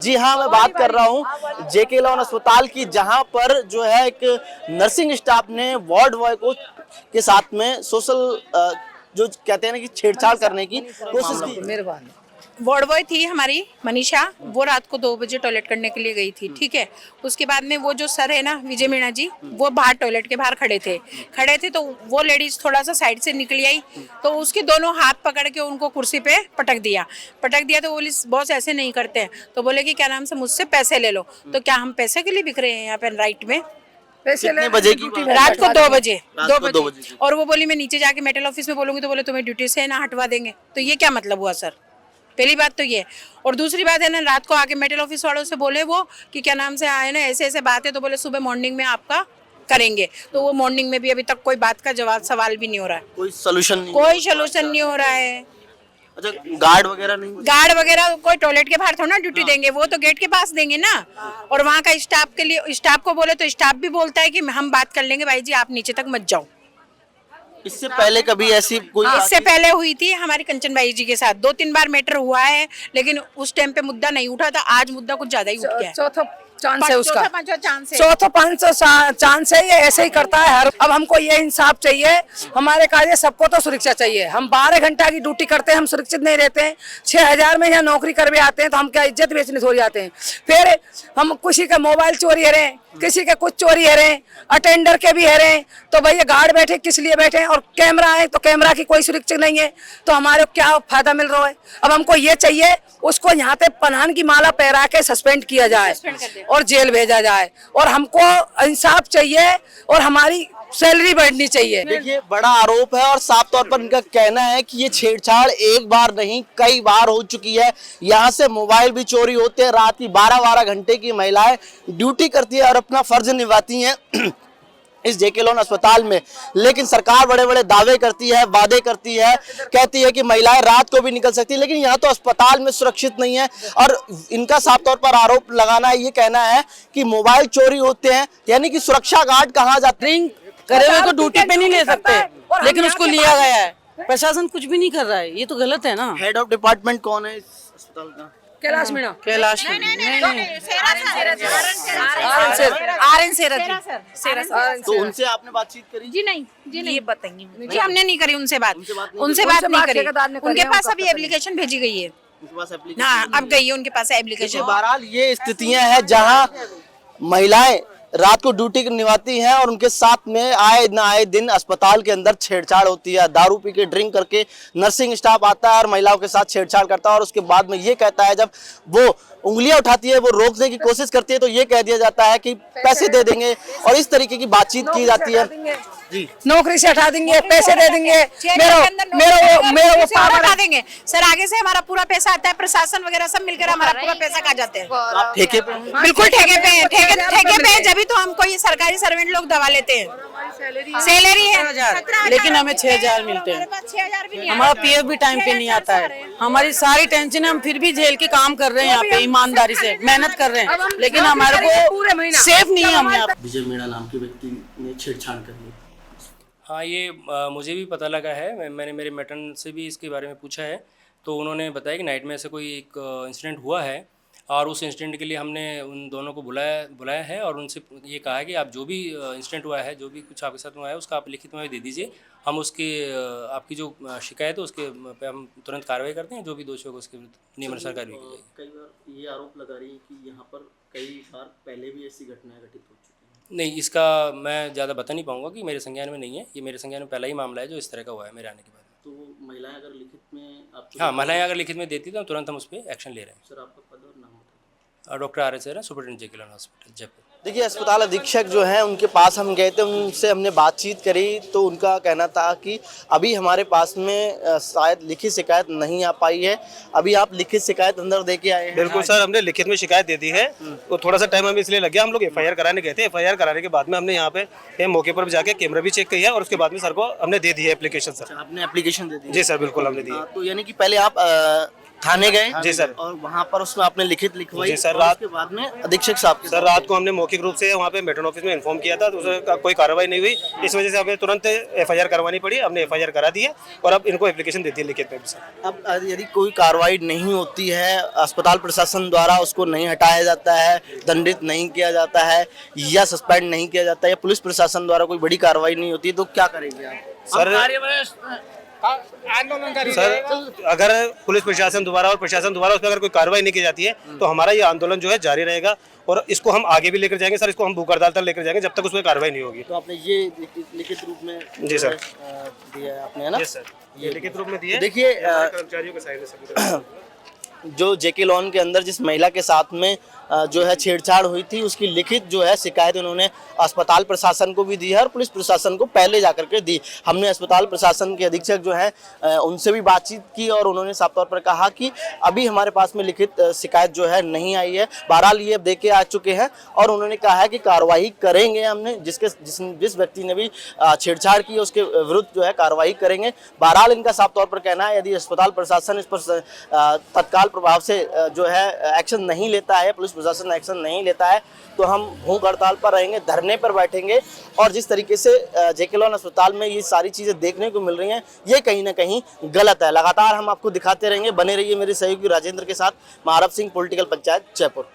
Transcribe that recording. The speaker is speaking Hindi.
जी हाँ, मैं बात कर रहा हूँ जेके लॉन अस्पताल की, जहाँ पर जो है एक नर्सिंग स्टाफ ने वार्ड बॉय को के साथ में सोशल जो कहते हैं ना कि छेड़छाड़ करने की कोशिश की। वार्ड बॉय थी हमारी मनीषा, वो रात को 2 बजे टॉयलेट करने के लिए गई थी, ठीक है। उसके बाद में वो जो सर है ना विजय मीणा जी, वो बाहर टॉयलेट के बाहर खड़े थे तो वो लेडीज थोड़ा सा साइड से निकली आई, तो उसके दोनों हाथ पकड़ के उनको कुर्सी पे पटक दिया। तो बोली बॉस ऐसे नहीं करते हैं, तो बोले कि क्या नाम से मुझसे पैसे ले लो। तो क्या हम पैसे के लिए बिक रहे हैं यहाँ पे राइट में? कितने बजे की बात है? रात को 2 बजे। की। और वो बोली मैं नीचे जाके मेटल ऑफिस में बोलूंगी, तो बोले तुम्हें ड्यूटी से ना हटवा देंगे। तो ये क्या मतलब हुआ सर? पहली बात तो ये। और दूसरी बात है ना, रात को आके मेटल ऑफिस वालों से बोले वो कि क्या नाम से आए ना ऐसे ऐसे बात है, तो बोले सुबह मॉर्निंग में आपका करेंगे। तो वो मॉर्निंग में भी अभी तक कोई बात का जवाब सवाल भी नहीं हो रहा है, कोई सोल्यूशन नहीं हो रहा है। अच्छा, गार्ड वगैरह नहीं? गार्ड वगैरह कोई टॉयलेट के बाहर थोड़ा ना ड्यूटी देंगे, वो तो गेट के पास देंगे ना। और वहाँ का स्टाफ के लिए, स्टाफ को बोले तो स्टाफ भी बोलता है कि हम बात कर लेंगे भाई जी, आप नीचे तक मत जाओ। इससे पहले कभी ऐसी कोई? इससे पहले हुई थी हमारी कंचन बाई जी के साथ, 2-3 बार मैटर हुआ है, लेकिन उस टाइम पे मुद्दा नहीं उठा था। आज मुद्दा कुछ ज्यादा ही उठ गया है। चौथा चांस है उसका, चौथा पांचवा चांस है। ये ऐसे ही करता है हर। अब हमको ये इंसाफ चाहिए, हमारे कार्य सबको तो सुरक्षा चाहिए। हम 12 घंटा की ड्यूटी करते हैं, हम सुरक्षित नहीं रहते हैं। 6,000 में यहाँ नौकरी कर भी आते हैं, तो हम क्या इज्जत बेचने थोड़ी आते हैं? फिर हम किसी का मोबाइल चोरी है रहे, किसी के कुछ चोरी है रहे, अटेंडर के भी है रहे, तो भैया गार्ड बैठे किस लिए बैठे? और कैमरा है तो कैमरा की कोई सुरक्षा नहीं है, तो हमारे को क्या फायदा मिल रहा है? अब हमको ये चाहिए उसको यहाँ पे पनान की माला पहरा के सस्पेंड किया जाए और जेल भेजा जाए, और हमको इंसाफ चाहिए और हमारी सैलरी बढ़नी चाहिए। देखिए, बड़ा आरोप है और साफ तौर पर इनका कहना है कि ये छेड़छाड़ एक बार नहीं कई बार हो चुकी है। यहाँ से मोबाइल भी चोरी होते हैं, रात की 12-12 घंटे की महिलाएं ड्यूटी करती है और अपना फर्ज निभाती हैं इस जेके लॉन अस्पताल में। लेकिन सरकार बड़े बड़े दावे करती है, वादे करती है, कहती है कि महिलाएं रात को भी निकल सकती है, लेकिन यहाँ तो अस्पताल में सुरक्षित नहीं है। और इनका साफ तौर पर आरोप लगाना है, ये कहना है कि मोबाइल चोरी होते हैं, यानी कि सुरक्षा गार्ड कहाँ जाते हैं? करे हुए को ड्यूटी पे नहीं ले सकते, लेकिन उसको लिया गया है। प्रशासन कुछ भी नहीं कर रहा है, ये तो गलत है ना। हेड ऑफ डिपार्टमेंट कौन है इस अस्पताल का? कैलाश मीणा। तो उनसे आपने बातचीत करी? जी नहीं, ये बताएंगे जी, हमने नहीं करी उनसे बात नहीं करी। उनके पास अभी एप्लीकेशन भेजी गई है। हाँ, अब गई है उनके पास एप्लीकेशन। बहरहाल ये स्थितियां हैं जहां महिलाएं रात को ड्यूटी निभाती हैं और उनके साथ में आए दिन अस्पताल के अंदर छेड़छाड़ होती है। दारू पी के ड्रिंक करके नर्सिंग स्टाफ आता है और महिलाओं के साथ छेड़छाड़ करता है, और उसके बाद में ये कहता है, जब वो उंगलियां उठाती है, वो रोकने की कोशिश करती है, तो ये कह दिया जाता है कि पैसे दे देंगे, और इस तरीके की बातचीत की जाती है। जी, नौकरी से हटा देंगे, पैसे दे देंगे, मेरा वो पावर हटा देंगे सर। आगे से हमारा पूरा पैसा आता है, प्रशासन वगैरह सब मिलकर हमारा पूरा पैसा खा जाते हैं। आप ठेके पे? बिल्कुल ठेके पे हैं, ठेके पे हैं, जब तो हमको ये सरकारी सर्वेंट लोग दवा लेते हैं। सैलरी है, लेकिन हमें 6,000 मिलते हैं। हमारा पीएफ भी टाइम पे नहीं आता है। हमारी सारी टेंशन है, हम फिर भी झेल के काम कर रहे हैं यहाँ पे, ईमानदारी से मेहनत कर रहे हैं, लेकिन हमारे को सेफ नहीं है। हम यहाँ विजय मीणा नाम के व्यक्ति ने छेड़छाड़ कर ली। हाँ, ये मुझे भी पता लगा है। मैंने मेरे मैटर्न से भी इसके बारे में पूछा है, तो उन्होंने बताया कि नाइट में ऐसे कोई एक इंसिडेंट हुआ है, और उस इंसिडेंट के लिए हमने उन दोनों को बुलाया है और उनसे ये कहा है कि आप जो भी इंसिडेंट हुआ है, जो भी कुछ आपके साथ हुआ है, उसका आप लिखित में दे दीजिए। हम उसके आपकी जो शिकायत है उसके पे हम तुरंत कार्रवाई करते हैं, जो भी दोषी होगा उसके विरुद्ध नियमानुसार कार्रवाई की जाएगी। कई बार ये आरोप लगा रही है कि यहाँ पर कई बार पहले भी ऐसी घटनाएं घटित हो चुकी हैं। नहीं, इसका मैं ज़्यादा बता नहीं पाऊँगा कि मेरे संज्ञान में नहीं है। ये मेरे संज्ञान में पहला ही मामला है जो इस तरह का हुआ है मेरे आने के बाद। तो महिलाएं अगर लिखित में आपको? हाँ, महिलाएं अगर लिखित में देती तो तुरंत हम उस पर एक्शन ले रहे हैं। सर, आपका पद और नाम? डॉक्टर RS है, सुपरिटेंडेंट जेके लॉन हॉस्पिटल जयपुर। देखिए, अस्पताल अधीक्षक जो हैं उनके पास हम गए थे, उनसे हमने बातचीत करी, तो उनका कहना था कि अभी हमारे पास में शायद लिखित शिकायत नहीं आ पाई है। अभी आप लिखित शिकायत अंदर दे के आए हैं? बिल्कुल सर, हमने लिखित में शिकायत दे दी है। तो थोड़ा सा टाइम हमें इसलिए लग गया, हम लोग FIR कराने गए थे। FIR कराने के बाद में हमने यहाँ पे मौके पर जाके कैमरा भी चेक किया, और उसके बाद में सर को हमने दे दी है एप्लीकेशन। सर, आपने एप्लीकेशन दे दी? जी सर, बिल्कुल हमने दी है। तो यानी कि पहले आप थाने गए जी सर। और वहाँ पर उसमें आपने लिखित लिखवाई जी सर, और रात- उसके बाद में अधीक्षक साहब के सर रात को हमने मौखिक रूप से वहाँ पे मेट्रो ऑफिस में इन्फॉर्म किया था, तो उसका कोई कार्रवाई नहीं हुई। इस वजह से हमें तुरंत एफआईआर करवानी पड़ी। हमने एफआईआर करा दी है और अब इनको एप्लीकेशन दे दी है लिखित में भी सर। अब यदि कोई कार्रवाई नहीं होती है, अस्पताल प्रशासन द्वारा उसको नहीं हटाया जाता है, दंडित नहीं किया जाता है या सस्पेंड नहीं किया जाता है या पुलिस प्रशासन द्वारा कोई बड़ी कार्रवाई नहीं होती, तो क्या करेंगे आप? सर अगर पुलिस प्रशासन द्वारा और प्रशासन द्वारा उस पर अगर कोई कार्रवाई नहीं की जाती है तो हमारा ये आंदोलन जो है जारी रहेगा और इसको हम आगे भी लेकर जाएंगे सर। इसको हम भूख हड़ताल तक लेकर जाएंगे जब तक उस पर कार्रवाई नहीं होगी। तो आपने ये लिखित रूप में जी सर। दिया है आपने, है ना? यस सर, ये लिखित रूप में दिए। देखिए कर्मचारियों के साइन है सर। जो जेके लॉन के अंदर जिस महिला के साथ में जो है छेड़छाड़ हुई थी, उसकी लिखित जो है शिकायत उन्होंने अस्पताल प्रशासन को भी दी है और पुलिस प्रशासन को पहले जाकर के दी। हमने अस्पताल प्रशासन के अधीक्षक जो है उनसे भी बातचीत की और उन्होंने साफ तौर पर कहा कि अभी हमारे पास में लिखित शिकायत जो है नहीं आई है। बहरहाल ये अब दे के आ चुके हैं और उन्होंने कहा है कि कार्रवाई करेंगे। हमने जिस व्यक्ति ने भी छेड़छाड़ की उसके विरुद्ध जो है कार्रवाई करेंगे। बहरहाल इनका साफ तौर पर कहना है यदि अस्पताल प्रशासन इस पर तत्काल प्रभाव से जो है एक्शन नहीं लेता है, पुलिस प्रशासन एक्शन नहीं लेता है, तो हम भूख हड़ताल पर रहेंगे, धरने पर बैठेंगे। और जिस तरीके से जेके लॉन अस्पताल में ये सारी चीज़ें देखने को मिल रही हैं, ये कहीं ना कहीं गलत है। लगातार हम आपको दिखाते रहेंगे। बने रहिए मेरे सहयोगी राजेंद्र के साथ। महारव सिंह, पॉलिटिकल पंचायत, जयपुर।